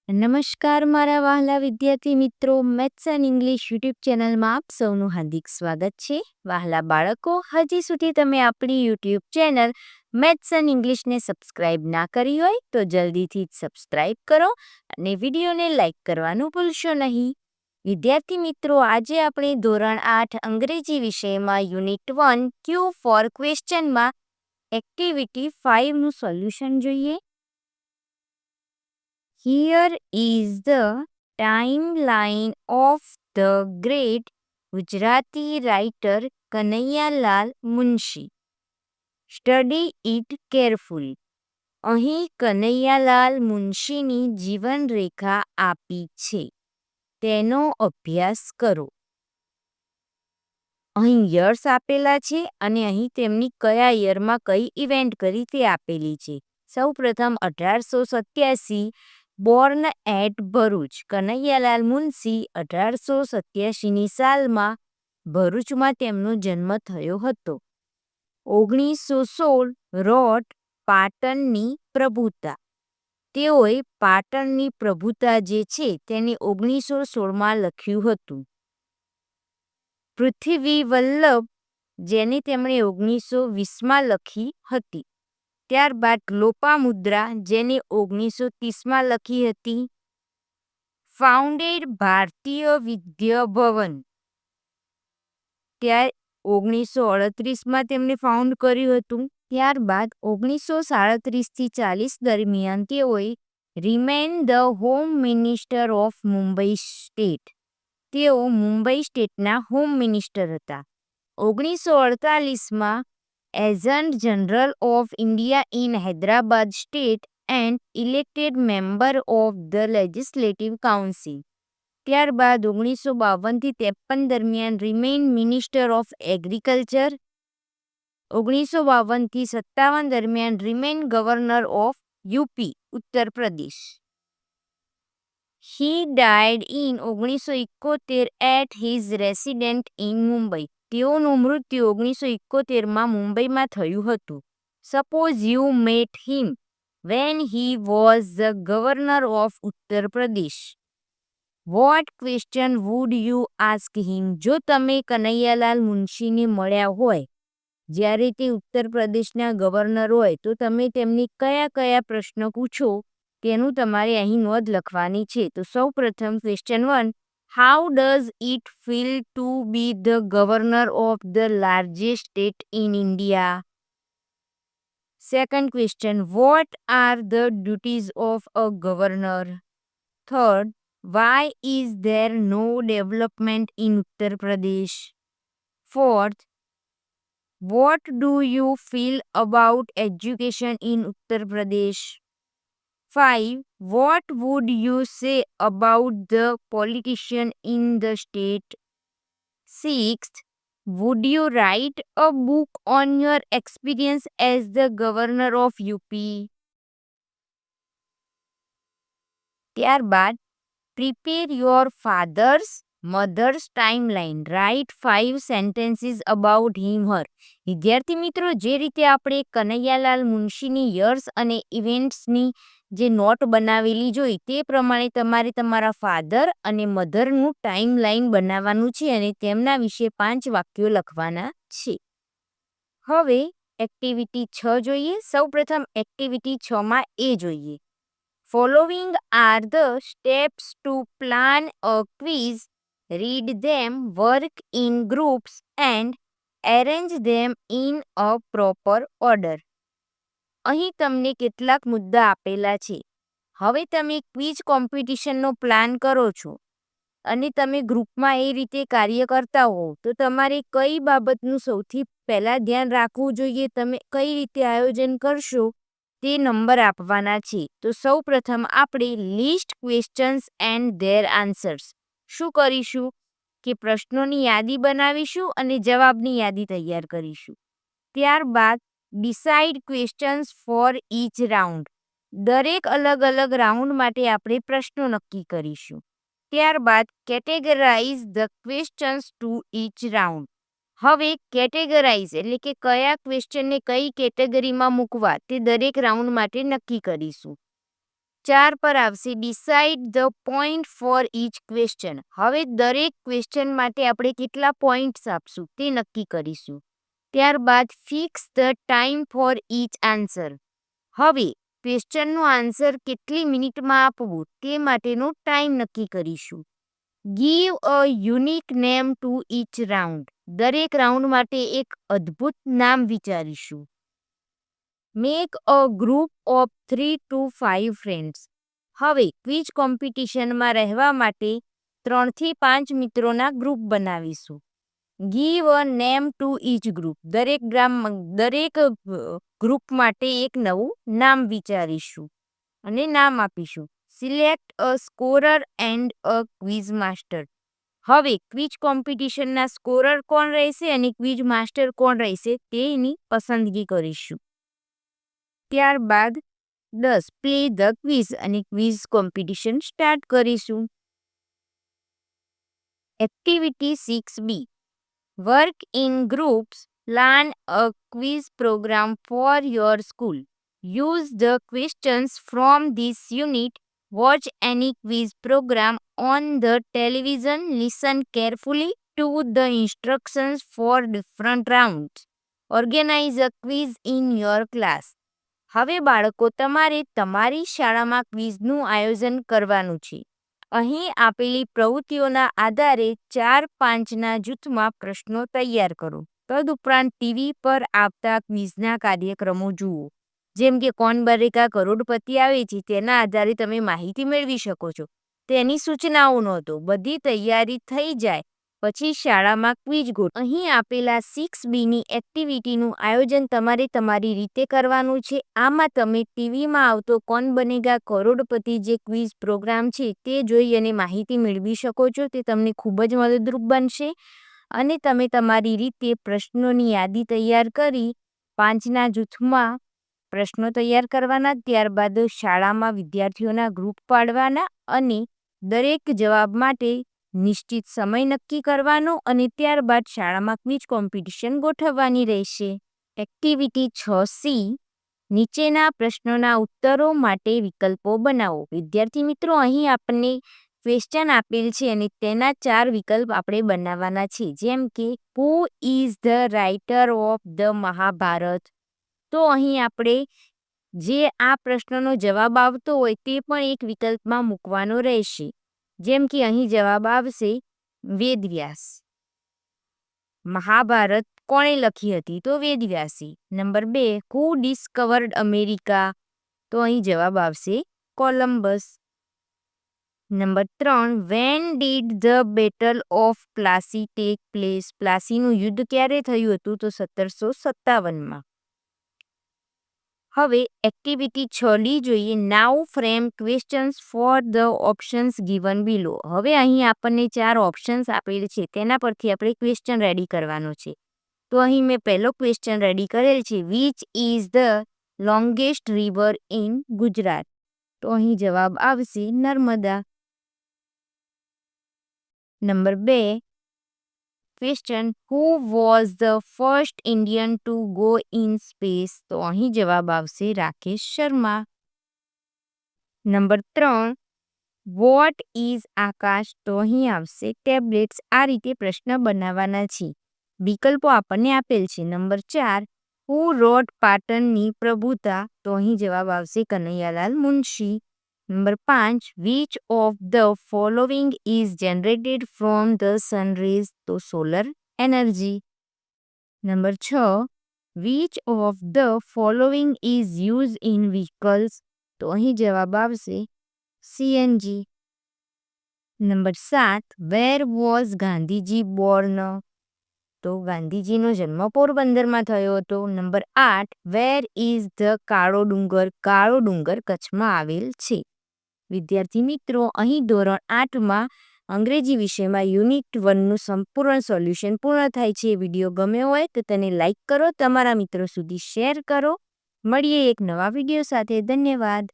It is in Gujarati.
નમસ્કાર મારા વહાલા વિદ્યાર્થી મિત્રો, મેથ્સ એન્ડ ઇંગ્લિશ યુટ્યુબ ચેનલમાં આપ સૌનું હાર્દિક સ્વાગત છે. વહાલા બાળકો, હજી સુધી તમે આપણી યુટ્યુબ ચેનલ મેથ્સ એન્ડ ઇંગ્લિશને સબસ્ક્રાઇબ ના કરી હોય તો જલ્દીથી સબસ્ક્રાઇબ કરો અને વિડીયોને લાઇક કરવાનું ભૂલશો નહીં. વિદ્યાર્થી મિત્રો, આજે આપણે ધોરણ 8 અંગ્રેજી વિષયમાં યુનિટ 1 ક્યુ ફોર ક્વેશ્ચનમાં એક્ટિવિટી 5નું સોલ્યુશન જોઈએ. Here is the timeline of the great Gujarati writer Kanaiyalal Munshi. Study it carefully. અહીં કનૈયાલાલ મુનશીની જીવનરેખા આપી છે. તેનો અભ્યાસ કરો. અહીં યર્સ આપેલા છે અને અહીં તેમની કયા યરમાં કઈ ઇવેન્ટ કરી તે આપેલી છે. સૌ પ્રથમ 1887 બોર્ન એટ ભરૂચ. કનૈયાલાલ મુનશી 1887ની સાલમાં ભરૂચમાં તેમનો જન્મ થયો હતો. 1916 રોટ પાટણની પ્રભુતા. તેઓએ પાટણની પ્રભુતા જે છે તેને 1916માં લખ્યું હતું. પૃથ્વી વલ્લભ, જેને તેમણે 1920માં લખી હતી. ત્યારબાદ લોપામુદ્રા, જેને 1930માં લખી હતી. ફાઉન્ડેડ ભારતીય વિદ્યા ભવન, ત્યાં 1938માં તેમણે ફાઉન્ડ કર્યું હતું. ત્યારબાદ 1937થી 40 દરમિયાન તેઓએ remained the home minister of Mumbai state. તેઓ મુંબઈ સ્ટેટના હોમ મિનિસ્ટર હતા. 1948માં agent general of India in Hyderabad state and elected member of the legislative council. ત્યારબાદ 1952થી 53 દરમિયાન રિમેન મિનિસ્ટર ઓફ એગ્રીકલ્ચર. 1952થી 57 દરમિયાન remain governor of UP Uttar Pradesh. He died in 1971 at his residence in Mumbai. તેઓનું મૃત્યુ 1971માં મુંબઈમાં થયું હતું. Suppose you met him when he was the governor of Uttar Pradesh. What question would you ask him? જો તમે કનૈયાલાલ મુનશીને મળ્યા હોય જ્યારે તે ઉત્તર પ્રદેશના ગવર્નર હોય તો તમે તેમને કયા કયા પ્રશ્ન પૂછો તેનું તમારે અહીં નોંધ લખવાની છે. તો સૌ પ્રથમ question 1, how does it feel to be the governor of the largest state in India? Second question, what are the duties of a governor? Third, why is there no development in Uttar Pradesh? Fourth, what do you feel about education in Uttar Pradesh? 5. What would you say about the politician in the state? 6th, would you write a book on your experience as the governor of UP? ત્યારબાદ prepare your father's mother's timeline. Write 5 sentences about him her. વિદ્યાર્થી મિત્રો, જે રીતે આપણે કનૈયાલાલ મુનશીની યર્સ અને ઇવેન્ટ્સની જે નોટ બનાવેલી જોઈ તે પ્રમાણે તમારે તમારા ફાધર અને મધરનું ટાઈમલાઈન બનાવવાનું છે અને તેમના વિશે 5 વાક્યો લખવાના છે. હવે એક્ટિવિટી 6 જોઈએ. સૌપ્રથમ એક્ટિવિટી 6માં એ જોઈએ. Following are the steps to plan a quiz. Read them, work in groups and arrange them in a proper order. અહીં તમને કેટલાક મુદ્દા આપેલા છે. હવે તમે ક્વિઝ કોમ્પિટિશનનો પ્લાન કરો છો અને તમે ગ્રુપમાં એ રીતે કાર્ય કરતા હો તો તમારે કઈ બાબતનું સૌથી પહેલાં ધ્યાન રાખવું જોઈએ, તમે કઈ રીતે આયોજન કરશો તે નંબર આપવાના છે. તો સૌ પ્રથમ આપણે list questions and there answers. શું કરીશું કે પ્રશ્નોની યાદી બનાવીશું અને જવાબની યાદી તૈયાર કરીશું. ત્યારબાદ decide questions for each round. દરેક અલગ અલગ રાઉન્ડ માટે આપણે પ્રશ્નો નક્કી કરીશું. ત્યારબાદ categorise the questions to each round. હવે કેટેગરાઇઝ એટલે કે કયા ક્વેશ્ચનને કઈ કેટેગરીમાં મૂકવા તે દરેક રાઉન્ડ માટે નક્કી કરીશું. 4 પર આવશે decide the point for each question. હવે દરેક ક્વેશ્ચન માટે આપણે કેટલા પોઈન્ટ્સ આપશું તે નક્કી કરીશું. ત્યારબાદ fix the time for each answer. હવે ક્વેશ્ચનનો આન્સર કેટલી મિનિટમાં આપવું તે માટેનો ટાઈમ નક્કી કરીશું. Give a unique name to each round. દરેક રાઉન્ડ માટે એક અદ્ભુત નામ વિચારીશું. Make a group of 3 to 5 friends. હવે ક્વિઝ કોમ્પિટિશનમાં રહેવા માટે 3 થી 5 મિત્રોના ગ્રુપ બનાવીશું. Give a name to each group. દરેક ગ્રુપ માટે એક નવું નામ વિચારીશું અને નામ આપીશું. Select a scorer and a quiz master. હવે ક્વિઝ કોમ્પિટિશનના સ્કોરર કોણ રહેશે અને ક્વિઝ માસ્ટર કોણ રહેશે તેની પસંદગી કરીશું. ત્યારબાદ 10 પ્લે ધ ક્વિઝ અને ક્વિઝ કોમ્પિટિશન સ્ટાર્ટ કરીશું. Activity 6B. Work in groups. Plan a quiz program for your school. Use the questions from this unit. Watch any quiz program on the television. Listen carefully to the instructions for different rounds. Organize a quiz in your class. હવે બાળકો તમારે તમારી શાળામાં ક્વિઝનું આયોજન કરવાનું છે. અહીં આપેલી પ્રવૃત્તિઓના આધારે 4-5ના જૂથમાં પ્રશ્નો તૈયાર કરો. તદુપરાંત ટીવી પર આવતા ક્વિઝના કાર્યક્રમો જુઓ. જેમ કે કોણ બનેગા કરોડપતિ આવે છે તેના આધારે તમે માહિતી મેળવી શકો છો. તેની સૂચનાઓ નોંધો. બધી તૈયારી થઈ જાય પછી શાળામાં ક્વિઝ ગોઠવો. અહીં આપેલા 6Bની એક્ટિવિટીનું આયોજન તમારે તમારી રીતે કરવાનું છે. આમાં તમે ટીવીમાં આવતો કોણ બનેગા કરોડપતિ જે ક્વિઝ પ્રોગ્રામ છે તે જોઈ અને માહિતી મેળવી શકો છો. તે તમને ખૂબ જ મદદરૂપ બનશે અને તમે તમારી રીતે પ્રશ્નોની યાદી તૈયાર કરી 5ના જૂથમાં પ્રશ્નો તૈયાર કરવાના. ત્યારબાદ શાળામાં વિદ્યાર્થીઓના ગ્રુપ પાડવાના અને દરેક જવાબ માટે નિશ્ચિત સમય નક્કી કરવાનો અને ત્યારબાદ શાળામાં ક્વિઝ કોમ્પિટિશન ગોઠવવાની રહેશે. Activity 6C. નીચેના પ્રશ્નોના ઉત્તરો માટે વિકલ્પો બનાવો. વિદ્યાર્થી મિત્રો, અહીં આપણને ક્વેશ્ચન આપેલ છે અને તેના 4 વિકલ્પ આપણે બનાવવાના છે. જેમ કે who is the writer of the Mahabharata. તો અહીં આપણે જે આ પ્રશ્નનો જવાબ આવતો હોય તે પણ એક વિકલ્પમાં મૂકવાનો રહેશે. જેમ કે અહીં જવાબ આવશે વેદવ્યાસ. મહાભારત કોણે લખી હતી? તો વેદવ્યાસે. Number 2, who discovered America? તો અહીં જવાબ આવશે Columbus. Number 3, when did the battle of Plassey take place? પ્લાસીનું યુદ્ધ ક્યારે થયું હતું? તો 1757માં. હવે એક્ટિવિટી 6D જોઈએ. Now frame questions for the options given below. હવે અહીં આપણને 4 ઓપ્શન્સ આપેલ છે તેના પરથી આપણે ક્વેશ્ચન રેડી કરવાનો છે. તો અહીં મેં પહેલો ક્વેશ્ચન રેડી કરેલ છે. Which is the longest river in Gujarat? તો અહીં જવાબ આવશે Narmada. Number 2, question who was the first Indian to go in space? તો અહીં જવાબ આવશે Rakesh Sharma. Number 3, what is Akash? તો અહીં આવશે ટેબ્લેટ્સ. આ રીતે પ્રશ્ન બનાવવાના છે. વિકલ્પો આપણને આપેલ છે. નંબર 4, હુ રોટ પાટણની પ્રભુતા? તો અહીં જવાબ આવશે Kanaiyalal Munshi. Number 5, which of the following is generated from the sun rays? તો solar energy. Number 6, which of the following is use in vehicles? તો અહીં જવાબ આવશે CNG. Number 7, where was Gandhiji born? તો ગાંધીજીનો જન્મ પોરબંદરમાં થયો હતો. નંબર 8, વેર ઇઝ ધ કાળો ડુંગર? કાળો ડુંગર કચ્છમાં આવેલ છે. વિદ્યાર્થી મિત્રો, અહીં ધોરણ 8માં અંગ્રેજી વિષયમાં યુનિટ 1નું સંપૂર્ણ સોલ્યુશન પૂર્ણ થાય છે. વિડીયો ગમ્યો હોય તો તેને લાઈક કરો, તમારા મિત્રો સુધી શેર કરો. મળીએ એક નવા વિડીયો સાથે. ધન્યવાદ.